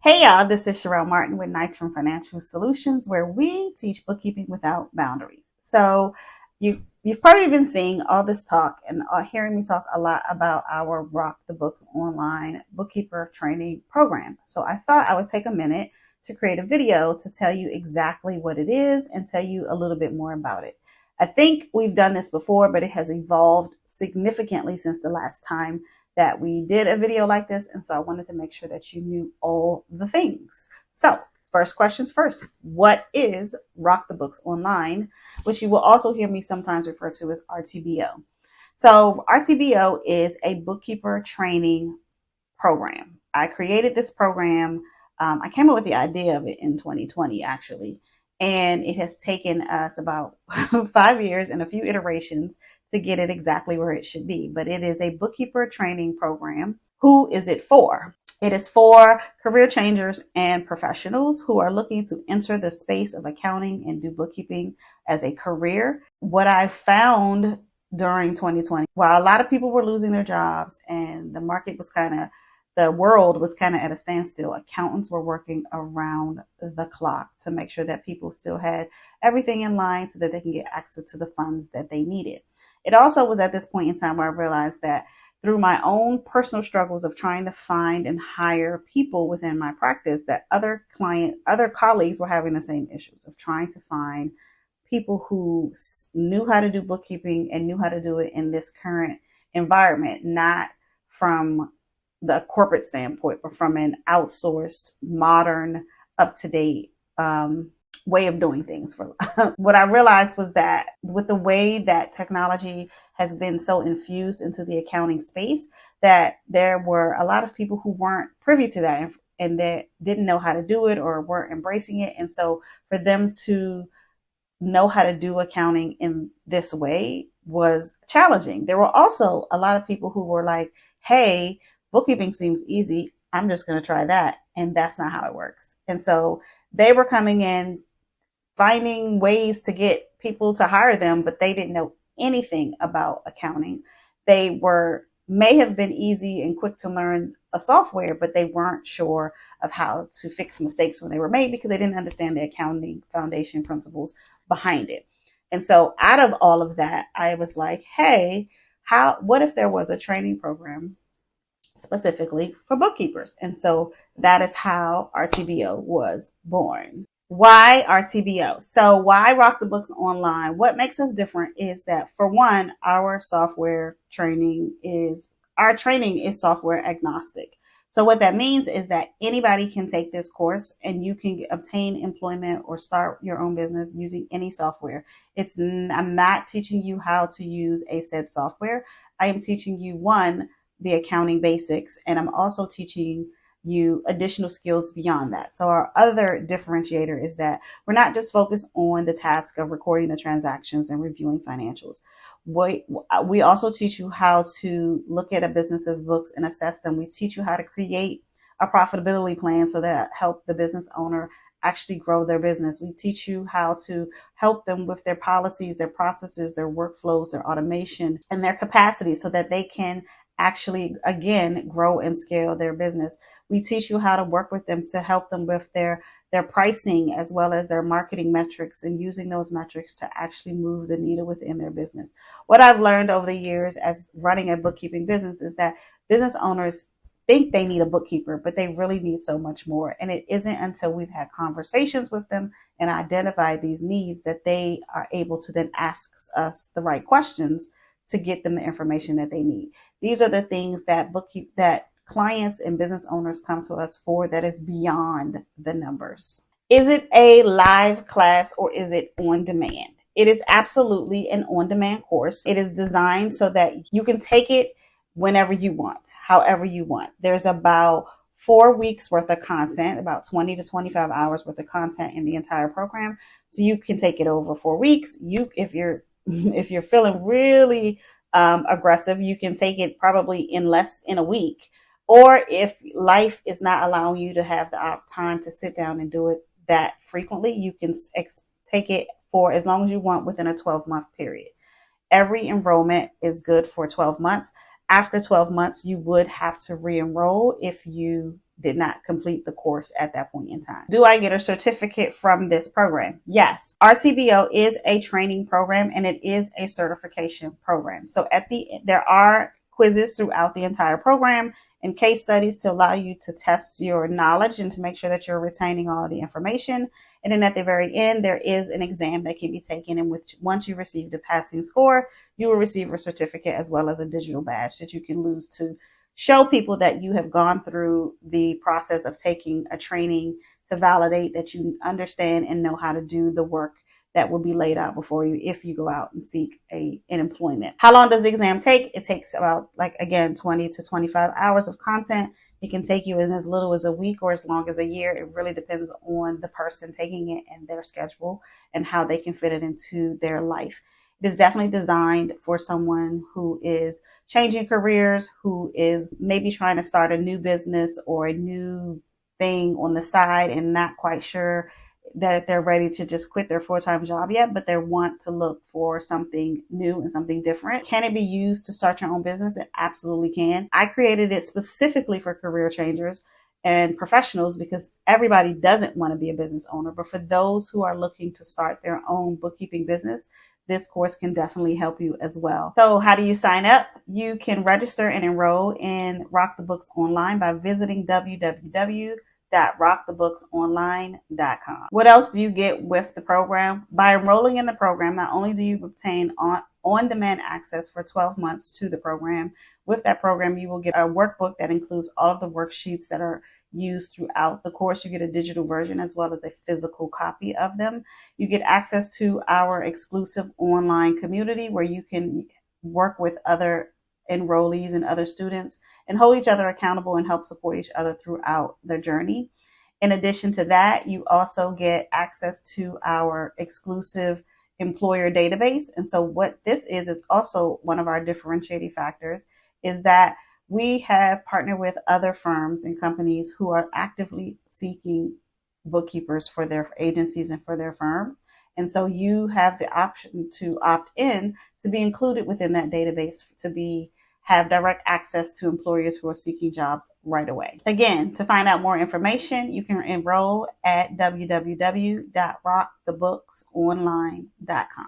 Hey y'all, this is Sherelle Martin with Nitram Financial Solutions, where we teach bookkeeping without boundaries. So you've probably been seeing all this talk and hearing me talk a lot about our Rock the Books online bookkeeper training program. So I thought I would take a minute to create a video to tell you exactly what it is and tell you a little bit more about it. I think we've done this before, but it has evolved significantly since the last time that we did a video like this. And so I wanted to make sure that you knew all the things. So first questions first, what is Rock the Books Online, which you will also hear me sometimes refer to as RTBO. So RTBO is a bookkeeper training program. I created this program. I came up with the idea of it in 2020, actually. And it has taken us about 5 years and a few iterations to get it exactly where it should be. But it is a bookkeeper training program. Who is it for? It is for career changers and professionals who are looking to enter the space of accounting and do bookkeeping as a career. What I found during 2020, while a lot of people were losing their jobs and the world was kind of at a standstill, accountants were working around the clock to make sure that people still had everything in line so that they can get access to the funds that they needed. It also was at this point in time where I realized that through my own personal struggles of trying to find and hire people within my practice, that other colleagues were having the same issues of trying to find people who knew how to do bookkeeping and knew how to do it in this current environment, not from the corporate standpoint, but from an outsourced, modern, up-to-date way of doing things. What I realized was that with the way that technology has been so infused into the accounting space, that there were a lot of people who weren't privy to that and that didn't know how to do it or weren't embracing it. And so for them to know how to do accounting in this way was challenging. There were also a lot of people who were like, hey, bookkeeping seems easy. I'm just going to try that. And that's not how it works. And so they were coming in, finding ways to get people to hire them, but they didn't know anything about accounting. They may have been easy and quick to learn a software, but they weren't sure of how to fix mistakes when they were made because they didn't understand the accounting foundation principles behind it. And so out of all of that, I was like, hey, what if there was a training program specifically for bookkeepers? And so that is how RTBO was born. Why RTBO? So why Rock the Books Online? What makes us different is that, for one, our training is software agnostic. So what that means is that anybody can take this course and you can obtain employment or start your own business using any software. I'm not teaching you how to use a said software. I am teaching you, one, the accounting basics, and I'm also teaching you additional skills beyond that. So our other differentiator is that we're not just focused on the task of recording the transactions and reviewing financials. We also teach you how to look at a business's books and assess them. We teach you how to create a profitability plan so that help the business owner actually grow their business. We teach you how to help them with their policies, their processes, their workflows, their automation, and their capacity so that they can actually, again, grow and scale their business. We teach you how to work with them to help them with their pricing as well as their marketing metrics and using those metrics to actually move the needle within their business. What I've learned over the years as running a bookkeeping business is that business owners think they need a bookkeeper, but they really need so much more. And it isn't until we've had conversations with them and identified these needs that they are able to then ask us the right questions to get them the information that they need. These are the things that clients and business owners come to us for that is beyond the numbers. Is it a live class or is it on demand? It is absolutely an on-demand course. It is designed so that you can take it whenever you want, however you want. There's about 4 weeks worth of content, about 20 to 25 hours worth of content in the entire program. So you can take it over 4 weeks. If you're feeling really aggressive, you can take it probably in a week. Or if life is not allowing you to have the time to sit down and do it that frequently, you can take it for as long as you want within a 12-month period. Every enrollment is good for 12 months. After 12 months, you would have to re-enroll if you did not complete the course at that point in time. Do I get a certificate from this program? Yes. RTBO is a training program and it is a certification program. So there are quizzes throughout the entire program and case studies to allow you to test your knowledge and to make sure that you're retaining all the information. And then at the very end, there is an exam that can be taken, in which once you receive the passing score, you will receive a certificate as well as a digital badge that you can use to show people that you have gone through the process of taking a training to validate that you understand and know how to do the work that will be laid out before you if you go out and seek an employment. How long does the exam take? It takes about, 20 to 25 hours of content. It can take you in as little as a week or as long as a year. It really depends on the person taking it and their schedule and how they can fit it into their life. It is definitely designed for someone who is changing careers, who is maybe trying to start a new business or a new thing on the side and not quite sure that they're ready to just quit their full-time job yet, but they want to look for something new and something different. Can it be used to start your own business? It absolutely can. I created it specifically for career changers and professionals because everybody doesn't want to be a business owner. But for those who are looking to start their own bookkeeping business, this course can definitely help you as well. So how do you sign up? You can register and enroll in Rock the Books Online by visiting www.rockthebooksonline.com. What else do you get with the program? By enrolling in the program, not only do you obtain on-demand access for 12 months to the program, with that program, you will get a workbook that includes all of the worksheets that are used throughout the course. You get a digital version as well as a physical copy of them. You get access to our exclusive online community where you can work with other enrollees and other students and hold each other accountable and help support each other throughout their journey. In addition to that, you also get access to our exclusive employer database. And so what this is also one of our differentiating factors is that we have partnered with other firms and companies who are actively seeking bookkeepers for their agencies and for their firms. And so you have the option to opt in to be included within that database to have direct access to employers who are seeking jobs right away. Again, to find out more information, you can enroll at www.rockthebooksonline.com.